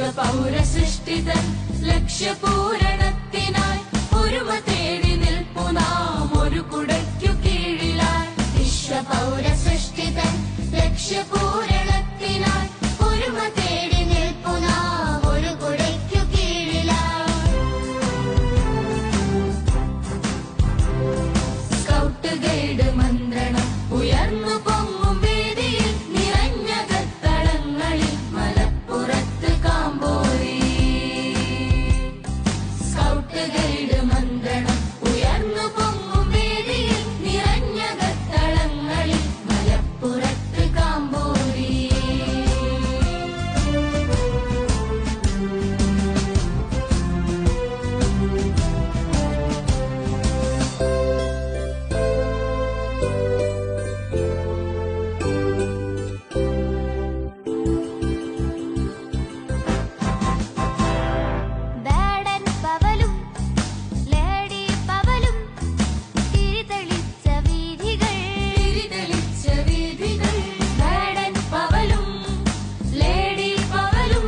വിശ്വപൗരസൃഷ്ടിതൻ ലക്ഷ്യപൂരണത്തിനായി ഒരുമ തേടി നിൽപ്പു നാം ഒരു കുടയ്ക്കു കീഴിലായി. വിശ്വപൗരസൃഷ്ടിതൻ ലക്ഷ്യപൂരണത്തിനായി ഒരുമ തേടി നിൽപ്പു നാം ഒരു കുടയ്ക്കു കീഴിലായി. സ്കൗട്ട് ഗൈഡ് മന്ത്രണം ഉയർന്നു പൊങ്ങും വേദിയിൽ നിറഞ്ഞ കത്തളങ്ങളിൽ മലപ്പുറത്ത് കാമ്പോരി. സ്കൗട്ട് ഗൈഡ് മന്ത്രണം ഉയർന്നു പൊങ്ങും വേദിയിൽ നിറഞ്ഞ കത്തളങ്ങളിൽ മലപ്പുറത്ത് കാമ്പോരി. വേടൻ പവലും ലേഡി പവലും തിരിതെളിച്ച വീഥികൾ. തിരിതെളിച്ച വീഥികൾ വേടൻ പവലും ലേഡി പവലും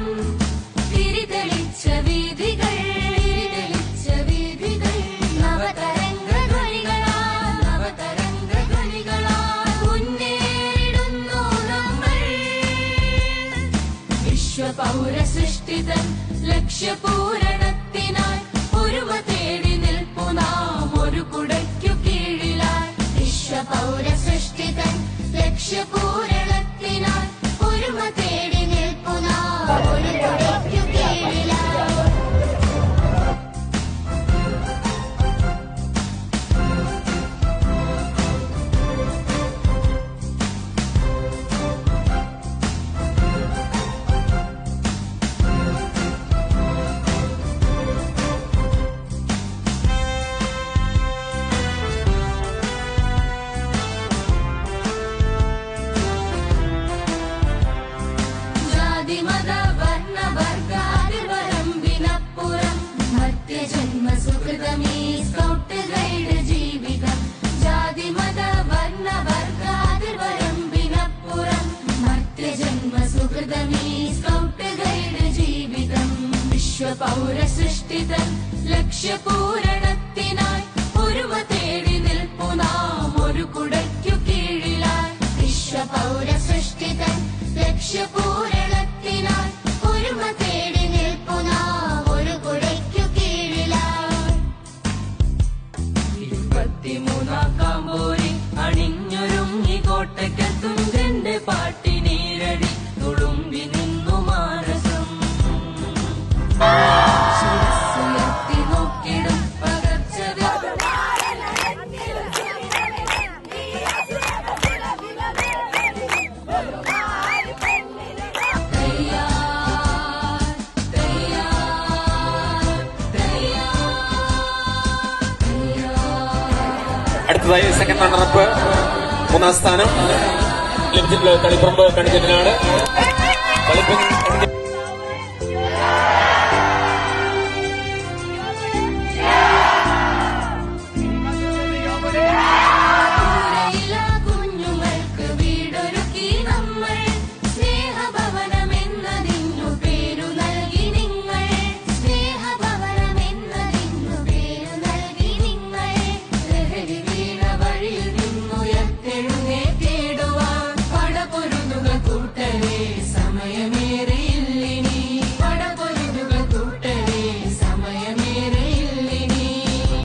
തിരിതെളിച്ച വീഥികൾ. തിരിതെളിച്ച വീഥികൾ നവതരംഗ ധ്വനികളാൽ മുന്നേറിടുന്നു നമ്മൾ. വിശ്വപൗരസൃഷ്ടിതൻ ലക്ഷ്യപൂരണത്തിനായി ഒരുമ തേടി നിൽപ്പു നാം ഒരു കുടയ്ക്കു കീഴിലായി. വിശ്വപൗരസൃഷ്ടിതൻ ലക്ഷ്യപൂരണത്തിനായി ഒരുമ തേടി നിൽപ്പു നാം ഒരു കുടയ്ക്കു കീഴിലായി. ജാതിമത വർണ്ണ വർഗാതിർവരമ്പിനപ്പുറം മധ്യജന്മ സുഹൃതമീ സ്കൗട്ട് ഗൈഡ് ജീവിതം. ജാതിമത വർണ്ണ വർഗാതിർവരമ്പിനപ്പുറം മധ്യജന്മ സുഹൃതമീ സ്കൗട്ട് ഗൈഡ് ജീവിതം. വിശ്വപൗരസൃഷ്ടിതൻ ലക്ഷ്യപൂരണത്തിനായി ഒരുമ തേടി നിൽപ്പു നാം ഒരു കുടയ്ക്കു കീഴിലായി. വിശ്വപൗരസൃഷ്ടിതൻ ലക്ഷ്യപൂരണത്തിനായി ഒരുമ തേടി നിൽപ്പു നാം ഒരു കുടയ്ക്കു കീഴിലായി. 23 കാമ്പോരി അണിഞ്ഞൊരുങ്ങി കോട്ടയ്ക്കെത്തും ജന്റെ പാട്ടിനീരടി തുളുമ്പി നിന്നു മാനസം. ശിരസ്സുയർത്തി നോക്കിടും അടുത്തതായി സെക്കൻഡ് റണ്ണറപ്പ് 3ാം സ്ഥാനം കളിപ്പറമ്പ് കണിജനാണ്.